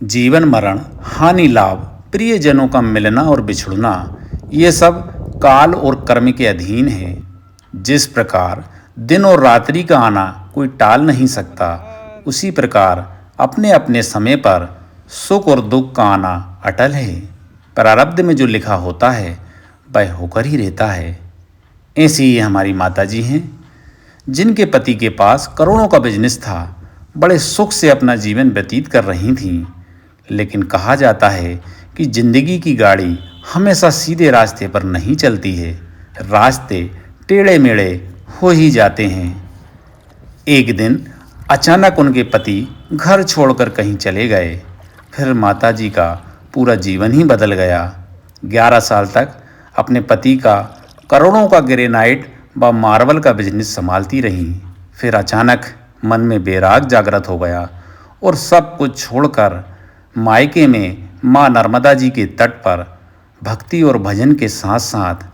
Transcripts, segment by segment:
जीवन मरण, हानि लाभ, प्रियजनों का मिलना और बिछड़ना, ये सब काल और कर्म के अधीन है। जिस प्रकार दिन और रात्रि का आना कोई टाल नहीं सकता, उसी प्रकार अपने अपने समय पर सुख और दुख का आना अटल है। प्रारब्ध में जो लिखा होता है वह होकर ही रहता है। ऐसी ही हमारी माता जी हैं, जिनके पति के पास करोड़ों का बिजनेस था, बड़े सुख से अपना जीवन व्यतीत कर रही थीं। लेकिन कहा जाता है कि जिंदगी की गाड़ी हमेशा सीधे रास्ते पर नहीं चलती है, रास्ते टेढ़े मेढ़े हो ही जाते हैं। एक दिन अचानक उनके पति घर छोड़कर कहीं चले गए। फिर माताजी का पूरा जीवन ही बदल गया। 11 साल तक अपने पति का करोड़ों का ग्रेनाइट व मार्बल का बिजनेस संभालती रहीं। फिर अचानक मन में बैराग जागृत हो गया और सब कुछ छोड़कर मायके में माँ नर्मदा जी के तट पर भक्ति और भजन के साथ साथ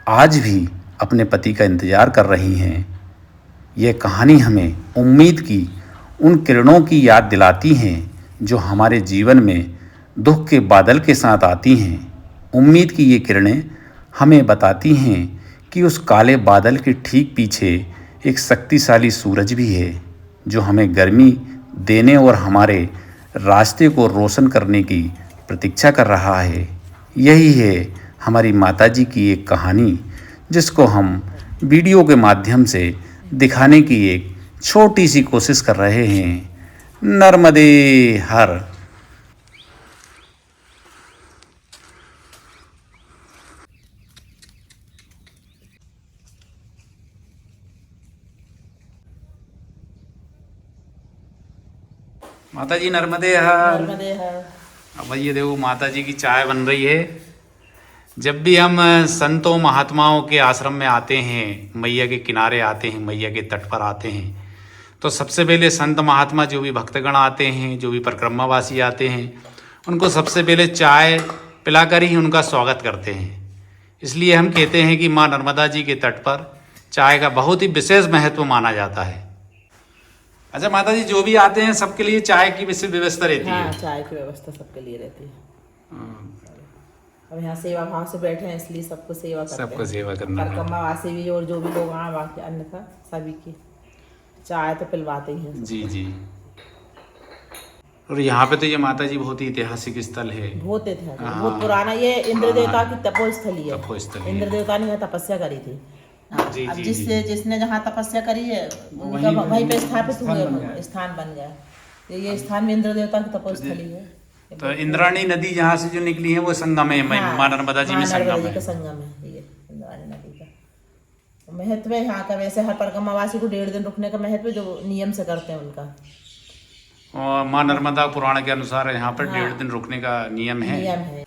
आज भी अपने पति का इंतजार कर रही हैं। यह कहानी हमें उम्मीद की उन किरणों की याद दिलाती हैं जो हमारे जीवन में दुख के बादल के साथ आती हैं। उम्मीद की ये किरणें हमें बताती हैं कि उस काले बादल के ठीक पीछे एक शक्तिशाली सूरज भी है, जो हमें गर्मी देने और हमारे रास्ते को रोशन करने की प्रतीक्षा कर रहा है। यही है हमारी माताजी की एक कहानी, जिसको हम वीडियो के माध्यम से दिखाने की एक छोटी सी कोशिश कर रहे हैं। नर्मदे हर। माता जी नर्मदे हर। नर्मदे हर। अब ये देखो माता जी की चाय बन रही है। जब भी हम संतों महात्माओं के आश्रम में आते हैं, मैया के किनारे आते हैं, मैया के तट पर आते हैं, तो सबसे पहले संत महात्मा जो भी भक्तगण आते हैं, जो भी परिक्रमावासी आते हैं, उनको सबसे पहले चाय पिलाकर ही उनका स्वागत करते हैं। इसलिए हम कहते हैं कि माँ नर्मदा जी के तट पर चाय का बहुत ही विशेष महत्व माना जाता है। अच्छा माता जी, जो भी आते हैं सबके लिए चाय की विशेष व्यवस्था रहती है? हाँ, चाय की व्यवस्था सबके लिए रहती है। अब यहाँ सेवा भाव से बैठे हैं, इसलिए सबको सेवा करते हैं। सबको सेवा करना है। परिक्रमावासी भी और जो भी लोग आए, बाकी अन्यथा सभी की चाय तो पिलवाते ही हैं। जी जी। और यहाँ पे तो ये माता जी बहुत ही ऐतिहासिक स्थल है। बहुत ऐतिहासिक, बहुत पुराना। ये इंद्र देवता की तपोस्थली है। तपोस्थली। इंद्र देवता ने यहाँ तपस्या करी थी। जी, अब जी, जिसने जहाँ तपस्या करी है, उनका वहीं पे स्थापित हुए स्थान बन गया। ये स्थान भी इंद्र देवता की तपोस्थली है। तो इंद्राणी नदी जहाँ से जो निकली है वो संगम है, माँ नर्मदा जी में संगम है। संगम है ये इंद्राणी नदी का महत्व है यहाँ का। वैसे हर परिक्रमावासी को 1.5 दिन रुकने का महत्व, जो नियम से करते हैं उनका। और माँ नर्मदा पुराण के अनुसार यहाँ पर 1.5 दिन रुकने का नियम है।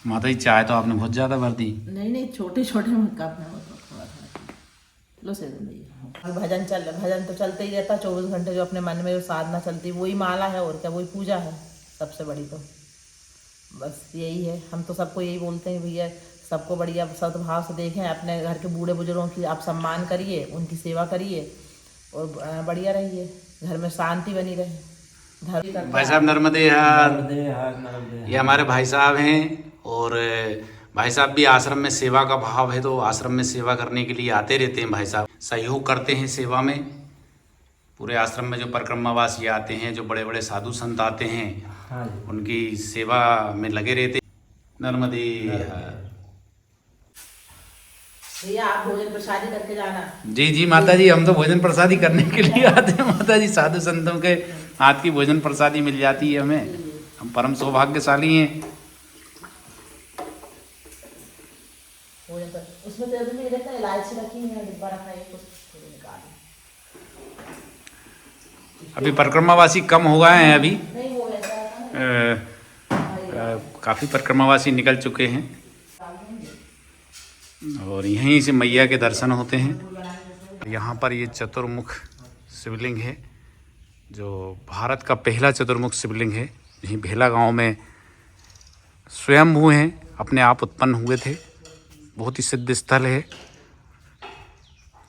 माता जी चाय तो आपने बहुत ज्यादा भर दी। नहीं, छोटे छोटे कप में थोड़ा लो से भैया। भजन तो चलते ही रहता 24 घंटे। जो अपने मन में जो साधना चलती, वही माला है और क्या, वही पूजा है सबसे बड़ी। तो बस यही है। हम तो सबको यही बोलते हैं, भैया सबको बढ़िया सद्भाव से देखें, अपने घर के बूढ़े बुजुर्गों की आप सम्मान करिए, उनकी सेवा करिए और बढ़िया रहिए, घर में शांति बनी रहे। भाई साहब नर्मदे हर। ये हमारे भाई साहब हैं, और भाई साहब भी आश्रम में सेवा का भाव है, तो आश्रम में सेवा करने के लिए आते रहते हैं। भाई साहब सहयोग करते हैं सेवा में। पूरे आश्रम में जो परिक्रमावासी आते हैं, जो बड़े बड़े साधु संत आते हैं, उनकी सेवा में लगे रहते हैं। नर्मदे हर। भैया आप भोजन प्रसादी करके जाना। जी जी माता जी, हम तो भोजन प्रसादी करने के लिए आते हैं माता जी। साधु संतों के हाथ की भोजन प्रसादी मिल जाती है हमें। हम परम सौभाग्यशाली हैं। उसमें तो इलायची रखी है, डिब्बा रखा है, कुछ अभी परिक्रमावासी कम हो गए हैं। अभी नहीं हो गया, काफ़ी परिक्रमावासी निकल चुके हैं, और यहीं से मैया के दर्शन होते हैं। यहाँ पर ये चतुर्मुख शिवलिंग है, जो भारत का पहला चतुर्मुख शिवलिंग है। यहीं भेला गांव में स्वयंभू हैं, अपने आप उत्पन्न हुए थे। बहुत ही सिद्ध स्थल है।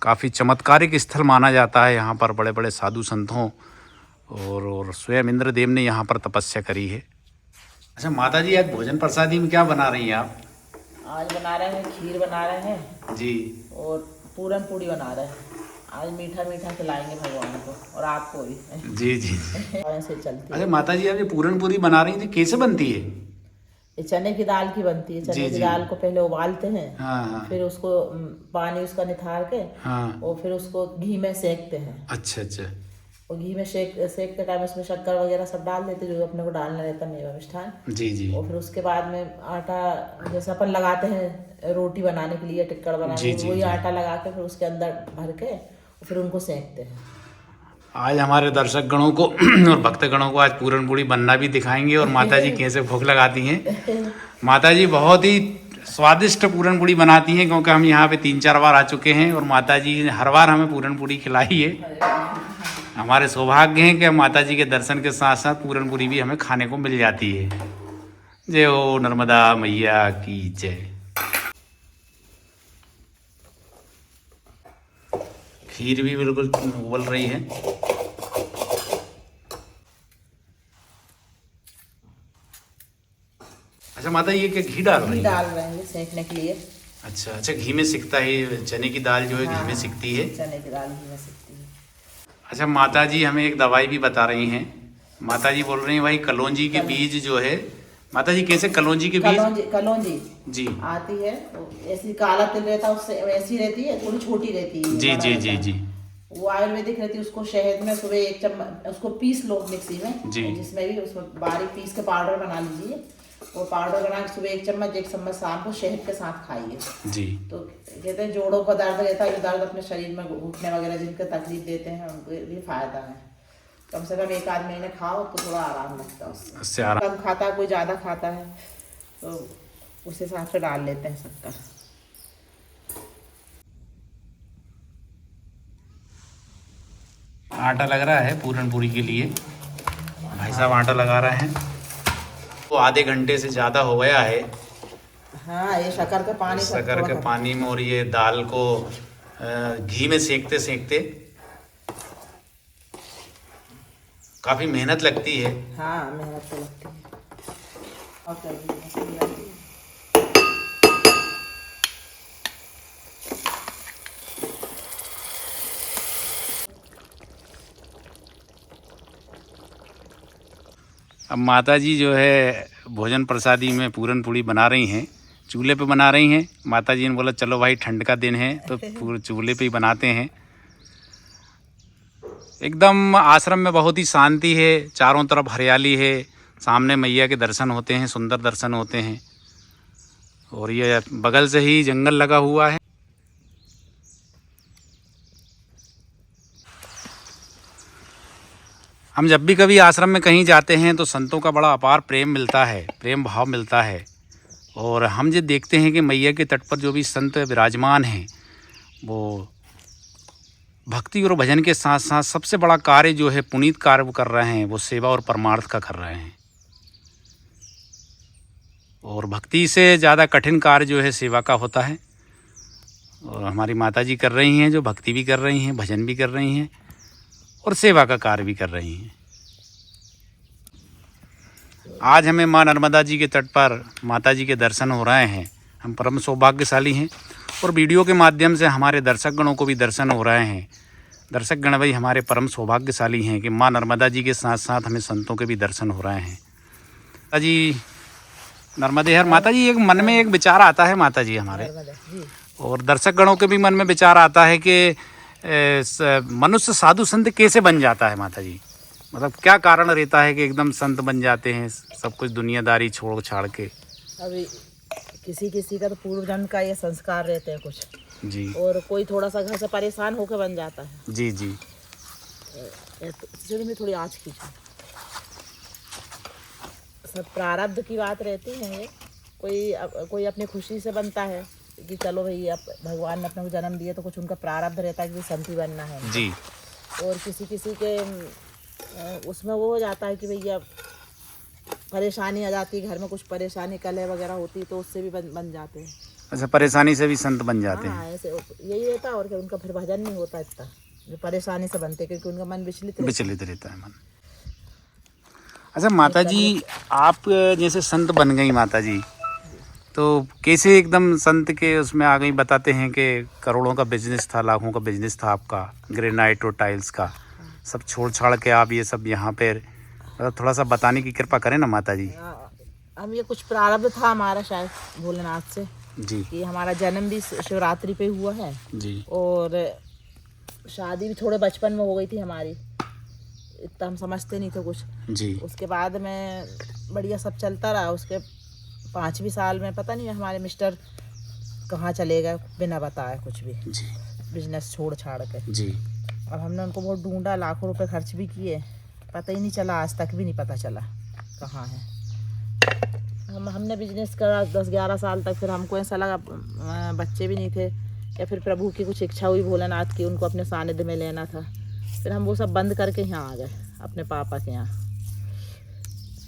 काफ़ी चमत्कारिक स्थल माना जाता है। यहाँ पर बड़े बड़े साधु संतों और स्वयं इंद्रदेव ने यहाँ पर तपस्या करी है। अच्छा माता जी, आज भोजन प्रसादी में क्या बना रही हैं आप? आज बना रहे हैं खीर बना रहे हैं जी, और पूरन पूड़ी बना रहे हैं। आज मीठा मीठा खिलाएंगे भगवान को और आपको भी। जी जी। ऐसे चलती है। अच्छा माता जी, आप ये पूरन पूरी बना रही थी, कैसे बनती है? ये चने की दाल की बनती है। चने जी, की जी। दाल को पहले उबालते हैं, हाँ हाँ फिर उसको पानी उसका निथार के हाँ। और फिर उसको घी में सेकते हैं। अच्छा अच्छा। और घी में सेकते टाइम उसमें शक्कर वगैरह सब डाल देते जो अपने को डालना रहता है, मेवा मिष्ठान। जी जी और फिर उसके बाद में आटा जैसे अपन लगाते हैं रोटी बनाने के लिए, टिक्कड़ बनाने जी, के जी, लिए, वही जी। आटा लगा के फिर उसके अंदर भर के और फिर उनको सेकते हैं। आज हमारे दर्शक गणों को और भक्त गणों को आज पूरन पूरी बनना भी दिखाएंगे और माता जी कैसे भूख लगाती हैं। माता जी बहुत ही स्वादिष्ट पूरन पूरी बनाती हैं, क्योंकि हम यहाँ पे 3-4 बार आ चुके हैं और माता जी ने हर बार हमें पूरन पूरी खिलाई है। हमारे सौभाग्य है कि माता जी के दर्शन के साथ साथ पूरन पूरी भी हमें खाने को मिल जाती है। जय हो नर्मदा मैया की जय। खीर भी बिल्कुल उबल रही है। अच्छा माता, ये क्या घी डाल रही घी है? डाल रहे हैं सेकने के लिए। अच्छा अच्छा, घी में सिकता है चने की दाल जो है, घी में सिकती है। चने की दाल घी में सिकती है। अच्छा माता जी हमें एक दवाई भी बता रही हैं। माता जी बोल रही हैं भाई कलौंजी के बीज जो है, माता जी कैसे कलौंजी के बीज? कलौंजी जी आती है, ऐसी काला तिल रहता है उससे वैसी रहती है, थोड़ी छोटी रहती है। जी जी जी जी। वो आयुर्वेदिक रहती है। उसको शहद में सुबह 1 चम्मच उसको पीस लो मिक्सी में जी। जिसमें भी उसमें बारीक पीस के पाउडर बना लीजिए। वो पाउडर बना के सुबह 1 चम्मच 1 चम्मच शाम को शहद के साथ खाइए। जी। तो कहते हैं जोड़ों का दर्द रहता है, जो दर्द अपने शरीर में घुटने वगैरह जिनके तकलीफ देते हैं उनको भी फायदा है। कम से कम 1 आध महीने खाओ तो थोड़ा आराम लगता है उससे। उससे आराम। कम खाता है, कोई ज़्यादा खाता है तो उस हिसाब से डाल लेते हैं शक्कर। आटा लग रहा है पूरन पूरी के लिए, भाई साहब आटा लगा रहे हैं। वो आधे घंटे से ज़्यादा हो गया है हाँ, ये शक्कर का पानी शक्कर के पानी में, और ये दाल को घी में सेकते सेकते काफ़ी मेहनत लगती है। हाँ, मेहनत तो लगती है। और क्या भी है। अब माता जी जो है भोजन प्रसादी में पूरन पूरी बना रही हैं, चूल्हे पे बना रही हैं। माता जी ने बोला चलो भाई ठंड का दिन है तो चूल्हे पे ही बनाते हैं। एकदम आश्रम में बहुत ही शांति है, चारों तरफ हरियाली है, सामने मैया के दर्शन होते हैं, सुंदर दर्शन होते हैं, और ये बगल से ही जंगल लगा हुआ है। हम जब भी कभी आश्रम में कहीं जाते हैं तो संतों का बड़ा अपार प्रेम मिलता है, प्रेम भाव मिलता है। और हम जो देखते हैं कि मैया के तट पर जो भी संत विराजमान हैं वो भक्ति और भजन के साथ साथ सबसे बड़ा कार्य जो है पुनीत कार्य वो कर रहे हैं, वो सेवा और परमार्थ का कर रहे हैं। और भक्ति से ज़्यादा कठिन कार्य जो है सेवा का होता है, और हमारी माता जी कर रही हैं, जो भक्ति भी कर रही हैं, भजन भी कर रही हैं और सेवा का कार्य भी कर रही हैं। आज हमें माँ नर्मदा जी के तट पर माता जी के दर्शन हो रहे हैं, हम परम सौभाग्यशाली हैं, और वीडियो के माध्यम से हमारे दर्शक गणों को भी दर्शन हो रहे हैं। दर्शक गण भाई हमारे परम सौभाग्यशाली हैं कि माँ नर्मदा जी के साथ साथ हमें संतों के भी दर्शन हो रहे हैं। माता जी नर्मदे हर। माता जी एक मन में एक विचार आता है माता जी हमारे, और दर्शक गणों के भी मन में विचार आता है कि मनुष्य साधु संत कैसे बन जाता है माता जी? मतलब क्या कारण रहता है कि एकदम संत बन जाते हैं, सब कुछ दुनियादारी छोड़ छाड़ के? अभी किसी किसी का तो पूर्व जन्म का ये संस्कार रहते हैं कुछ जी। और कोई थोड़ा सा घर से परेशान होकर बन जाता है। जी जी। चलिए मैं थोड़ी आज खींचूं। सब प्रारब्ध की बात रहती है ये। कोई अपनी खुशी से बनता है कि चलो भाई अब भगवान ने अपने को जन्म दिया तो कुछ उनका प्रारब्ध रहता है कि संती बनना है जी। और किसी किसी के उसमें वो हो जाता है कि भैया परेशानी आ जाती है घर में, कुछ परेशानी कलह वगैरह होती है तो उससे भी बन जाते हैं। अच्छा, परेशानी से भी संत बन जाते हैं। हाँ ऐसे यही रहता और क्या, उनका फिर भजन नहीं होता इतना, जो परेशानी से बनते क्योंकि उनका मन विचलित रहता है। विचलित रहता है मन। अच्छा माता जी, आप जैसे संत बन गई माता जी, तो कैसे एकदम संत के उसमें आ गई? बताते हैं कि करोड़ों का बिजनेस था, लाखों का बिजनेस था आपका, ग्रेनाइट और टाइल्स का, सब छोड़ छाड़ के आप ये सब यहाँ पे, मतलब थोड़ा सा बताने की कृपा करें ना माता जी। हम ये कुछ प्रारब्ध था हमारा शायद भोलेनाथ से जी कि हमारा जन्म भी शिवरात्रि पे हुआ है जी और शादी भी थोड़े बचपन में हो गई थी हमारी, इतना हम समझते नहीं थे कुछ। जी उसके बाद में बढ़िया सब चलता रहा। उसके 5वीं साल में पता नहीं हमारे मिस्टर कहाँ चले गए बिना बताए कुछ भी, जी बिजनेस छोड़ छाड़ के। जी। अब हमने उनको बहुत ढूंढा, लाखों रुपए खर्च भी किए, पता ही नहीं चला, आज तक भी नहीं पता चला कहाँ है। हमने बिजनेस करा 10-11 साल तक, फिर हमको ऐसा लगा बच्चे भी नहीं थे, या फिर प्रभु की कुछ इच्छा हुई भोलेनाथ की, उनको अपने सानिध्य में लेना था। फिर हम वो सब बंद करके यहाँ आ गए अपने पापा के यहाँ।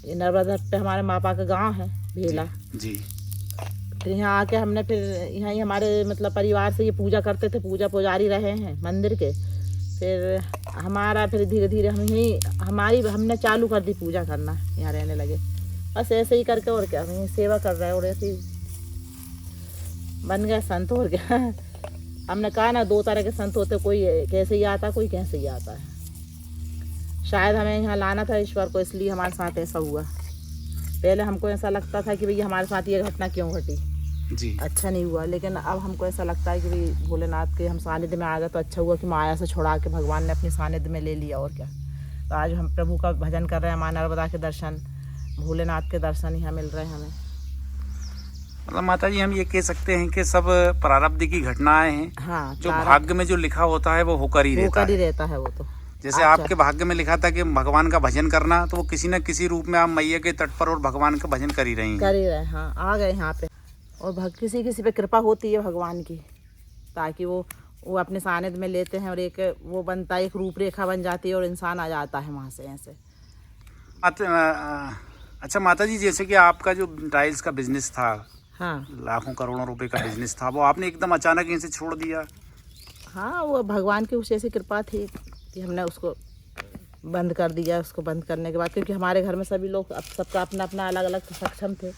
ये नर्मदा पे हमारे पापा का गांव है भेला जी। फिर यहाँ आके हमने फिर यहाँ ही हमारे मतलब परिवार से ये पूजा करते थे, पूजा पुजारी रहे हैं मंदिर के। फिर हमारा फिर धीरे धीरे हम यहीं हमने चालू कर दी पूजा करना, यहाँ रहने लगे। बस ऐसे ही करके और क्या, हम यहीं सेवा कर रहे हैं और ऐसे ही बन गए संत और क्या। हमने कहा ना 2 तरह के संत होते, कोई कैसे ही आता, कोई कैसे ही आता है। शायद हमें यहाँ लाना था ईश्वर को, इसलिए हमारे साथ ऐसा हुआ। पहले हमको ऐसा लगता था कि भैया हमारे साथ ये घटना क्यों घटी, जी अच्छा नहीं हुआ। लेकिन अब हमको ऐसा लगता है कि भाई भोलेनाथ के हम सानिध्य में आ गए तो अच्छा हुआ कि माया से छुड़ा के भगवान ने अपनी सानिध्य में ले लिया और क्या। तो आज हम प्रभु का भजन कर रहे हैं, माँ नर्मदा के दर्शन, भोलेनाथ के दर्शन यहाँ मिल रहे हैं हमें। मतलब माता जी हम ये कह सकते हैं कि सब प्रारब्ध की घटनाएं हैं। हाँ, जो भाग्य में जो लिखा होता है वो होकर ही रहता है। रहता है वो तो। जैसे आपके भाग्य में लिखा था कि भगवान का भजन करना, तो वो किसी न किसी रूप में आप मैया के तट पर और भगवान का भजन कर ही रही हैं। कर ही रहे, हाँ आ गए यहाँ पे। और किसी किसी पे कृपा होती है भगवान की, ताकि वो अपने सानिध्य में लेते हैं और एक वो बनता है, एक रूपरेखा बन जाती है और इंसान आ जाता है वहाँ से ऐसे। अच्छा माता जी, जैसे कि आपका जो टाइल्स का बिजनेस था, हाँ लाखों करोड़ों रुपए का बिजनेस था, वो आपने एकदम अचानक यहीं से छोड़ दिया? हाँ, वो भगवान की कुछ ऐसी कृपा थी कि हमने उसको बंद कर दिया। उसको बंद करने के बाद, क्योंकि हमारे घर में सभी लोग अब सबका अपना अपना अलग अलग सक्षम थे,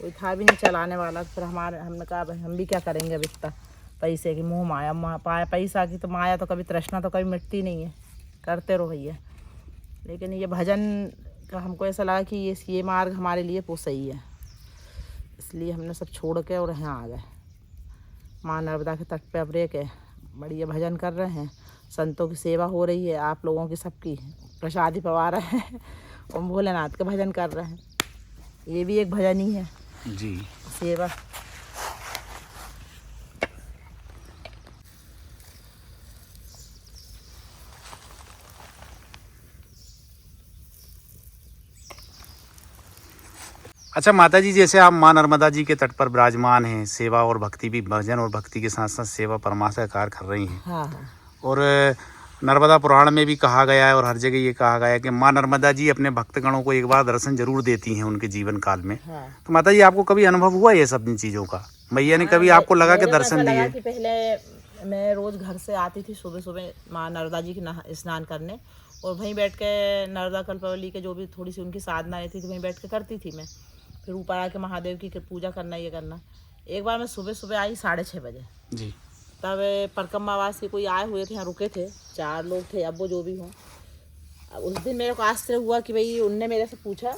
कोई था भी नहीं चलाने वाला। फिर हमने कहा भाई हम भी क्या करेंगे अब इतना पैसे की, मोह माया पैसा की तो माया तो कभी, तृष्णा तो कभी मिटती नहीं है, करते रहो भैया। लेकिन ये भजन का हमको ऐसा लगा कि ये मार्ग हमारे लिए वो सही है, इसलिए हमने सब छोड़ के और यहाँ आ गए। माँ नर्मदा के तट पे अब रह के बढ़िया भजन कर रहे हैं, संतों की सेवा हो रही है, आप लोगों की सबकी प्रसादी पवा रहे हैं और भोलेनाथ का भजन कर रहे हैं। ये भी एक भजन ही है जी, सेवा। अच्छा माता जी, जैसे आप माँ नर्मदा जी के तट पर विराजमान हैं, सेवा और भक्ति भी, भजन और भक्ति के साथ साथ सेवा परमार्थ का कार्य कर रही हैं। हाँ हाँ। और नर्मदा पुराण में भी कहा गया है और हर जगह ये कहा गया है कि माँ नर्मदा जी अपने भक्तगणों को एक बार दर्शन जरूर देती हैं उनके जीवन काल में। हाँ। तो माता जी आपको कभी अनुभव हुआ ये सब इन चीज़ों का? मैया ने कभी आपको लगा कि दर्शन दिए? कि पहले मैं रोज़ घर से आती थी सुबह सुबह माँ नर्मदा जी की स्नान करने, और वहीं बैठ के नर्मदा कल्पवली के जो भी थोड़ी सी उनकी साधना रहती थी वहीं बैठ के करती थी मैं। फिर ऊपर आके महादेव की पूजा करना, ये करना। एक बार मैं सुबह सुबह आई 6:30 बजे जी। तब परकम्मावास से कोई आए हुए थे, यहाँ रुके थे, 4 लोग थे, अब वो जो भी हों। अब उस दिन मेरे को आश्चर्य हुआ कि भाई उनने मेरे से पूछा,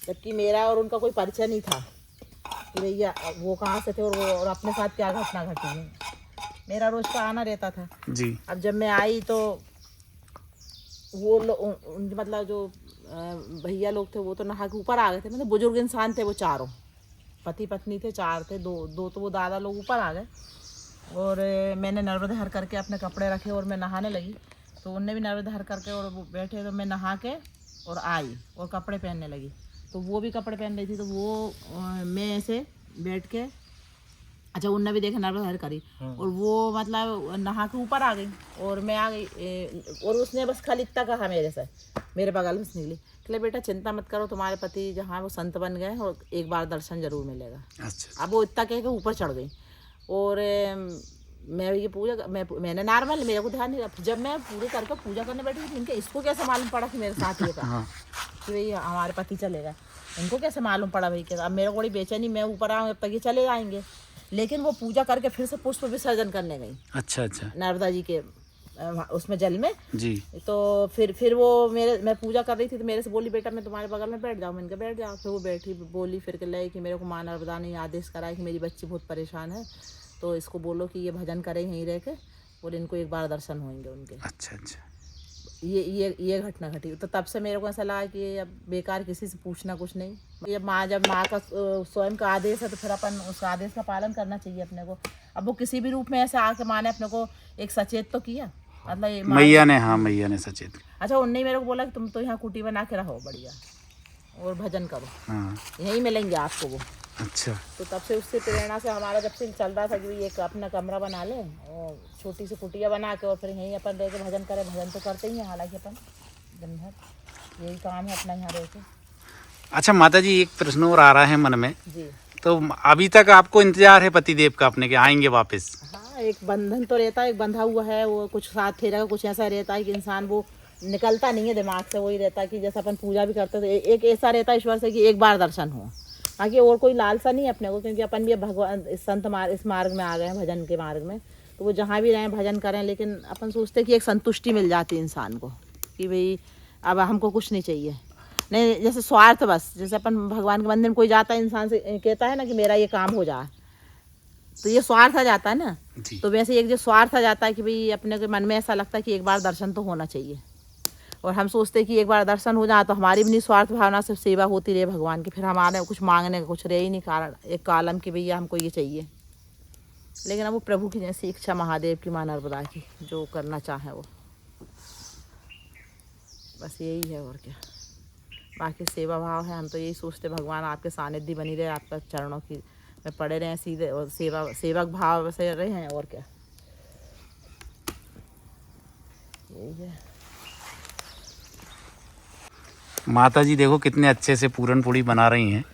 जबकि मेरा और उनका कोई परिचय नहीं था कि भैया वो कहाँ से थे और अपने साथ क्या घटना घटी है। मेरा रोज़ का आना रहता था जी। अब जब मैं आई तो वो मतलब जो भैया लोग थे वो तो नहा के ऊपर आ गए थे, मतलब बुजुर्ग इंसान थे वो, चारों पति पत्नी थे, 4 थे, दो तो वो दादा लोग ऊपर आ गए। और मैंने नर्मदा हर करके अपने कपड़े रखे और मैं नहाने लगी, तो उनने भी नर्मदा हर करके और वो बैठे, तो मैं नहा के और आई और कपड़े पहनने लगी, तो वो भी कपड़े पहन रही थी। तो वो मैं ऐसे बैठ के अच्छा उनने भी देखा नर्मदा हर करी और वो मतलब नहा के ऊपर आ गई और मैं आ गई और उसने बस खाली इतना कहा मेरे से, मेरे बगल में से निकली कि बेटा चिंता मत करो, तुम्हारे पति जहाँ वो संत बन गए और एक बार दर्शन जरूर मिलेगा। अच्छा। अब वो इतना कह के ऊपर चढ़ गई और मैं ये पूजा मैंने नॉर्मल, मेरे को ध्यान नहीं रहा। जब मैं पूरे करके पूजा करने बैठी थी इनके, इसको कैसे मालूम पड़ा कि मेरे साथ ये था कि भाई हमारे पति चलेगा, इनको कैसे मालूम पड़ा भाई। क्या अब मेरे को बड़ी बेचैनी, मैं ऊपर आऊँ तब तक ये चले जाएंगे। लेकिन वो पूजा करके फिर से पुष्प विसर्जन करने गई। अच्छा अच्छा। नर्मदा जी के उसमें जल में जी। तो फिर वो मैं पूजा कर रही थी तो मेरे से बोली बेटा मैं तुम्हारे बगल में बैठ जाऊँ। मैंने कहा बैठ जाओ। फिर वो बैठी बोली फिर लगे कि मेरे को माँ नर्मदा ने आदेश करा है कि मेरी बच्ची बहुत परेशान है, तो इसको बोलो कि ये भजन करे यहीं रह के और इनको एक बार दर्शन होंगे उनके। अच्छा अच्छा। ये घटना घटी। तो तब से मेरे को ऐसा लगा कि अब बेकार किसी से पूछना कुछ नहीं। जब माँ का स्वयं का आदेश है तो फिर अपन उस आदेश का पालन करना चाहिए अपने को। अब वो किसी भी रूप में ऐसे आके माँ ने अपने को एक सचेत तो किया, मतलब मैया ने, हाँ मैया ने सचेत। अच्छा उनने मेरे को बोला कि तुम तो यहाँ कुटी बना के रहो बढ़िया और भजन करो, हाँ यहीं मिलेंगे आपको वो। अच्छा। तो तब से उससे प्रेरणा से हमारा जब से चल रहा था कि एक अपना कमरा बना ले और छोटी सी कुटिया बना के और फिर यहीं अपन रह के भजन करें। भजन तो करते ही हैं हालांकि अपन दिन भर, यही काम है अपना यहाँ रह के। अच्छा माता जी एक प्रश्न और आ रहा है मन में जी। तो अभी तक आपको इंतजार है पतिदेव का अपने के आएंगे वापस? हाँ एक बंधन तो रहता है, एक बंधा हुआ है वो, कुछ साथ फेरा का कुछ ऐसा रहता है कि इंसान वो निकलता नहीं है दिमाग से। वही रहता है कि जैसे अपन पूजा भी करते थे, एक ऐसा रहता है ईश्वर से कि एक बार दर्शन हो, बाकी और कोई लालसा नहीं है अपने को। क्योंकि अपन भी भगवान इस मार्ग में आ गए हैं, भजन के मार्ग में, तो वो जहाँ भी रहें भजन करें। लेकिन अपन सोचते कि एक संतुष्टि मिल जाती है इंसान को कि भाई अब हमको कुछ नहीं चाहिए, नहीं जैसे स्वार्थ बस। जैसे अपन भगवान के मंदिर में कोई जाता है इंसान से कहता है ना कि मेरा ये काम हो जाए, तो ये स्वार्थ आ जाता है ना। तो वैसे एक जो स्वार्थ आ जाता है कि भाई अपने के मन में ऐसा लगता है कि एक बार दर्शन तो होना चाहिए। और हम सोचते हैं कि एक बार दर्शन हो जाए तो हमारी भी निस्वार्थ भावना से सेवा होती रहे भगवान की, फिर हमारे कुछ मांगने का कुछ रहे ही नहीं कारण एक कालम कि भैया हमको ये चाहिए। लेकिन अब वो प्रभु की जैसी इच्छा, महादेव की, माँ नर्मदा की, जो करना चाहे वो, बस यही है और क्या। बाकी सेवा भाव है, हम तो यही सोचते भगवान आपके सानिध्य बनी रहे, आपका चरणों की में पड़े रहें सीधे और सेवक भाव से रहे हैं और क्या, यही है। माता जी देखो कितने अच्छे से पूरन पूड़ी बना रही हैं।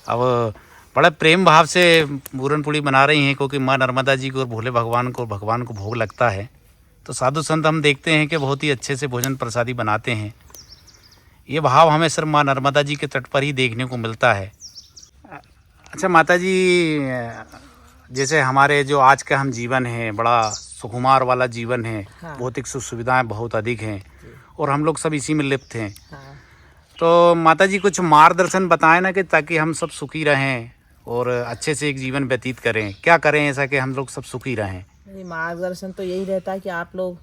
अब बड़ा प्रेम भाव से पूरन पूड़ी बना रही हैं क्योंकि माँ नर्मदा जी को और भोले भगवान को भोग लगता है। तो साधु संत हम देखते हैं कि बहुत ही अच्छे से भोजन प्रसादी बनाते हैं। ये भाव हमें सिर्फ माँ नर्मदा जी के तट पर ही देखने को मिलता है। अच्छा माता जी, जैसे हमारे जो आज का हम जीवन है बड़ा सुकुमार वाला जीवन है, हाँ। भौतिक सुख सुविधाएं बहुत अधिक हैं और हम लोग सब इसी में लिप्त हैं। हाँ। तो माता जी कुछ मार्गदर्शन बताएं ना कि ताकि हम सब सुखी रहें और अच्छे से एक जीवन व्यतीत करें। क्या करें ऐसा कि हम लोग सब सुखी रहें? मार्गदर्शन तो यही रहता है कि आप लोग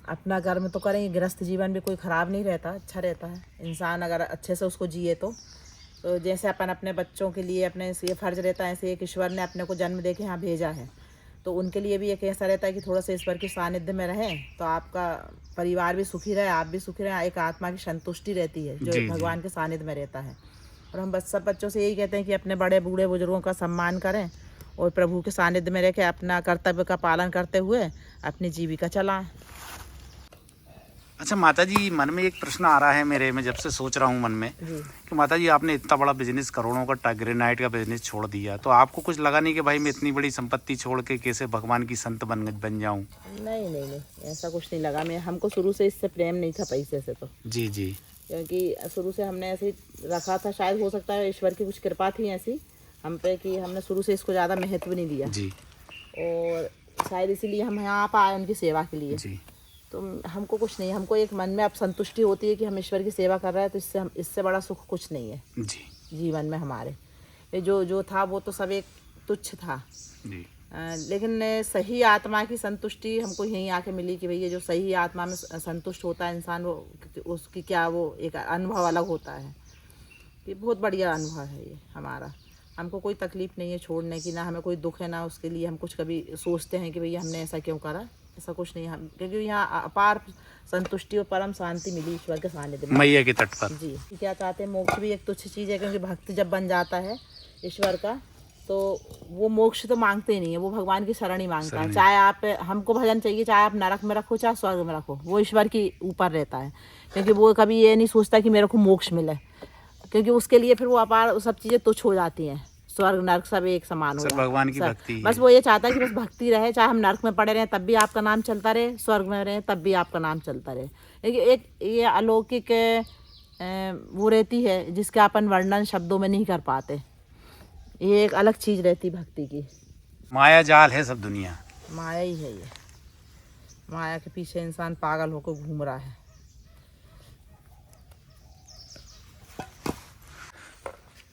अपना कर्म तो करें। गृहस्थ जीवन भी कोई ख़राब नहीं रहता, अच्छा रहता है। इंसान अगर अच्छे से उसको जिए तो जैसे अपन अपने बच्चों के लिए अपने ये फ़र्ज रहता है, ऐसे एक ईश्वर ने अपने को जन्म दे के यहाँ भेजा है, तो उनके लिए भी एक ऐसा रहता है कि थोड़ा सा ईश्वर के सानिध्य में रहें तो आपका परिवार भी सुखी रहे, आप भी सुखी रहें। एक आत्मा की संतुष्टि रहती है जो भगवान के सानिध्य में रहता है। और हम सब बच्चों से यही कहते हैं कि अपने बड़े बूढ़े बुजुर्गों का सम्मान करें और प्रभु के सानिध्य में रह के अपना कर्तव्य का पालन करते हुए अपनी जीविका चलाएं। अच्छा माता जी, मन में एक प्रश्न आ रहा है मेरे में, जब से सोच रहा हूँ मन में कि माता जी आपने इतना बड़ा बिजनेस, करोड़ों का ग्रेनाइट का बिजनेस छोड़ दिया, तो आपको कुछ लगा नहीं कि भाई मैं इतनी बड़ी संपत्ति छोड़ के कैसे भगवान की संत बन जाऊँ? नहीं नहीं नहीं, ऐसा कुछ नहीं लगा। मैं हमको शुरू से इससे प्रेम नहीं था पैसे से, तो जी जी, क्योंकि शुरू से हमने ऐसे रखा था। शायद हो सकता है ईश्वर की कुछ कृपा थी ऐसी हम पे कि हमने शुरू से इसको ज़्यादा महत्व नहीं दिया जी। और शायद इसीलिए हम यहाँ पर आए उनकी सेवा के लिए जी। तो हमको कुछ नहीं, हमको एक मन में अब संतुष्टि होती है कि हम ईश्वर की सेवा कर रहे हैं, तो इससे बड़ा सुख कुछ नहीं है जी जीवन में हमारे। ये जो था वो तो सब एक तुच्छ था जी। लेकिन सही आत्मा की संतुष्टि हमको यहीं आके मिली कि भैया जो सही आत्मा में संतुष्ट होता है इंसान, वो उसकी क्या वो एक अनुभव अलग होता है। ये बहुत बढ़िया अनुभव है ये हमारा। हमको कोई तकलीफ़ नहीं है छोड़ने की, ना हमें कोई दुख है, ना उसके लिए हम कुछ कभी सोचते हैं कि भैया हमने ऐसा क्यों करा, ऐसा कुछ नहीं। हम क्योंकि यहाँ अपार संतुष्टि और परम शांति मिली ईश्वर के सानिध्य में, मैया के तट पर जी। क्या चाहते हैं, मोक्ष भी एक तुच्छ चीज़ है, क्योंकि भक्त जब बन जाता है ईश्वर का तो वो मोक्ष तो मांगते ही नहीं है, वो भगवान की शरण ही मांगता है। चाहे आप, हमको भजन चाहिए चाहे आप नरक में रखो चाहे स्वर्ग में रखो, वो ईश्वर की ऊपर रहता है। क्योंकि वो कभी ये नहीं सोचता कि मेरे को मोक्ष मिले, क्योंकि उसके लिए फिर वो अपार सब चीज़ें तुच्छ हो जाती हैं। स्वर्ग नरक सब एक समान हो जाता है। भगवान की भक्ति बस वो ये चाहता है कि बस भक्ति रहे, चाहे हम नरक में पड़े रहें तब भी आपका नाम चलता रहे, स्वर्ग में रहें तब भी आपका नाम चलता रहे। क्योंकि एक ये अलौकिक वो रहती है जिसका अपन वर्णन शब्दों में नहीं कर पाते। ये एक अलग चीज रहती भक्ति की। माया जाल है सब दुनिया, माया ही है ये। माया के पीछे इंसान पागल होकर घूम रहा है।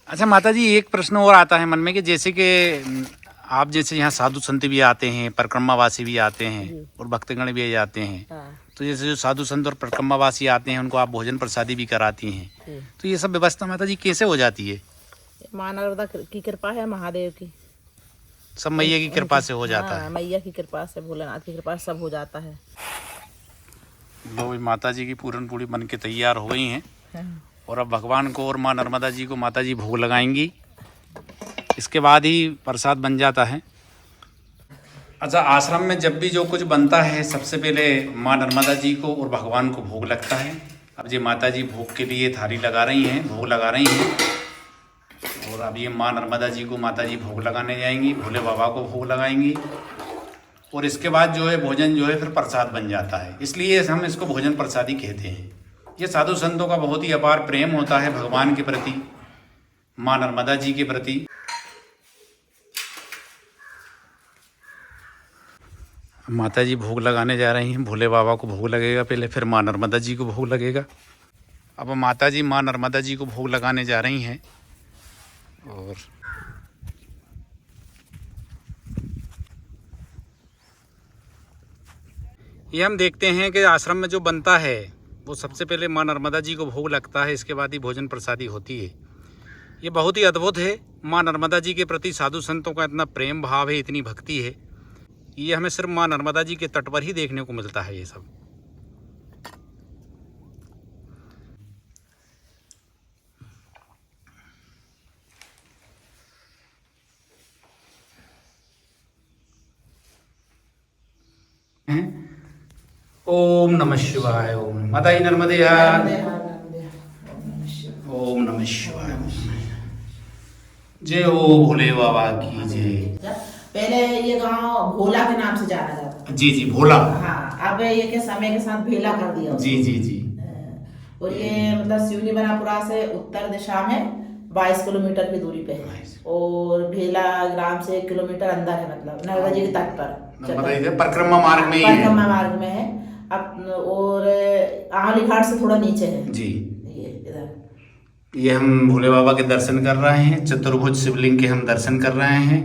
अच्छा माता जी, एक प्रश्न और आता है मन में कि जैसे कि आप जैसे यहाँ साधु संत भी आते हैं, परिक्रमावासी भी आते हैं और भक्तगण भी जाते हैं। हाँ। तो जैसे जो साधु संत और परिक्रमावासी आते हैं उनको आप भोजन प्रसादी भी कराती हैं, तो ये सब व्यवस्था माता जी कैसे हो जाती है? माँ नर्मदा की कृपा है, महादेव की, सब मैया की कृपा से हो जाता है। मैया की कृपा से, भोलेनाथ की कृपा से सब हो जाता है। लो माता जी की पूरन पूरी बन के तैयार हो गई हैं और अब भगवान को और माँ नर्मदा जी को माता जी भोग लगाएंगी, इसके बाद ही प्रसाद बन जाता है। अच्छा, आश्रम में जब भी जो कुछ बनता है सबसे पहले माँ नर्मदा जी को और भगवान को भोग लगता है। अब ये माता जी भोग के लिए थाली लगा रही हैं, भोग लगा रही हैं और अब ये माँ नर्मदा जी को माता जी भोग लगाने जाएंगी, भोले बाबा को भोग लगाएंगी और इसके बाद जो है भोजन जो है फिर प्रसाद बन जाता है। इसलिए हम इसको भोजन प्रसादी कहते हैं। ये साधु संतों का बहुत ही अपार प्रेम होता है भगवान के प्रति, माँ नर्मदा जी के प्रति। माता जी भोग लगाने जा रही हैं, भोले बाबा को भोग लगेगा पहले, फिर माँ नर्मदा जी को भोग लगेगा। अब माता जी माँ नर्मदा जी को भोग लगाने जा रही हैं और ये हम देखते हैं कि आश्रम में जो बनता है वो सबसे पहले माँ नर्मदा जी को भोग लगता है, इसके बाद ही भोजन प्रसादी होती है। ये बहुत ही अद्भुत है। माँ नर्मदा जी के प्रति साधु संतों का इतना प्रेम भाव है, इतनी भक्ति है, ये हमें सिर्फ माँ नर्मदा जी के तट पर ही देखने को मिलता है ये सब। ओम नमः शिवाय। ओम माता जी नर्मदे ओम नमः शिवाय। जय हो भोले बाबा की जय। पहले ये गांव भोला के नाम से जाना जाता। जी जी, भोला। हाँ, अब ये के समय के साथ भेला कर दिया। जी जी जी। और ये मतलब सिवनी बनापुरा से उत्तर दिशा में 22 किलोमीटर की दूरी पे है और भेला ग्राम से 1 किलोमीटर अंदर है, मतलब नर्मदा जी के तट पर, परिक्रमा मार्ग में ही है। परिक्रमा मार्ग में है। अब और आहली घाट से थोड़ा नीचे है जी। ये इधर। ये हम भोले बाबा के दर्शन कर रहे हैं, चतुर्भुज शिवलिंग के हम दर्शन कर रहे हैं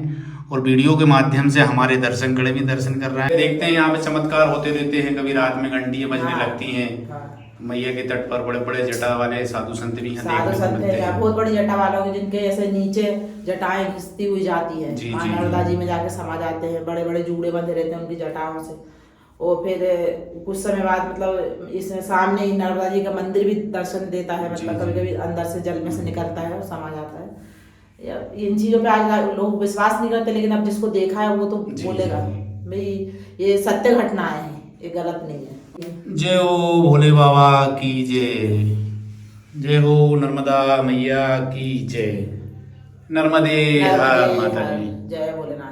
और वीडियो के माध्यम से हमारे दर्शन कड़े भी दर्शन कर रहे हैं। देखते हैं यहाँ पे चमत्कार होते रहते हैं, कभी रात में घंटियां बजने लगती हैं। मैया के तट पर बड़े बड़े जटा वाले साधु संत भी हैं, साधु संत हैं, बहुत बड़ी जटा वालों की, जिनके ऐसे नीचे जटाएं घिसती हुई जाती है, माँ नर्मदा जी में जाके समा जाते हैं। बड़े बड़े जूड़े बंधे रहते हैं उनकी जटाओं से। और फिर कुछ समय बाद मतलब इस सामने ही नर्मदा जी का मंदिर भी दर्शन देता है, मतलब कभी कभी अंदर से जल में से निकलता है और समा जाता है। इन चीजों पे आज लोग विश्वास नहीं करते, लेकिन अब जिसको देखा है वो तो बोलेगा भाई ये सत्य घटनाएं हैं, ये गलत नहीं है। जय हो भोले बाबा की जय। जय हो नर्मदा मैया की जय। नर्मदे हर माता जी। जय भोलेनाथ।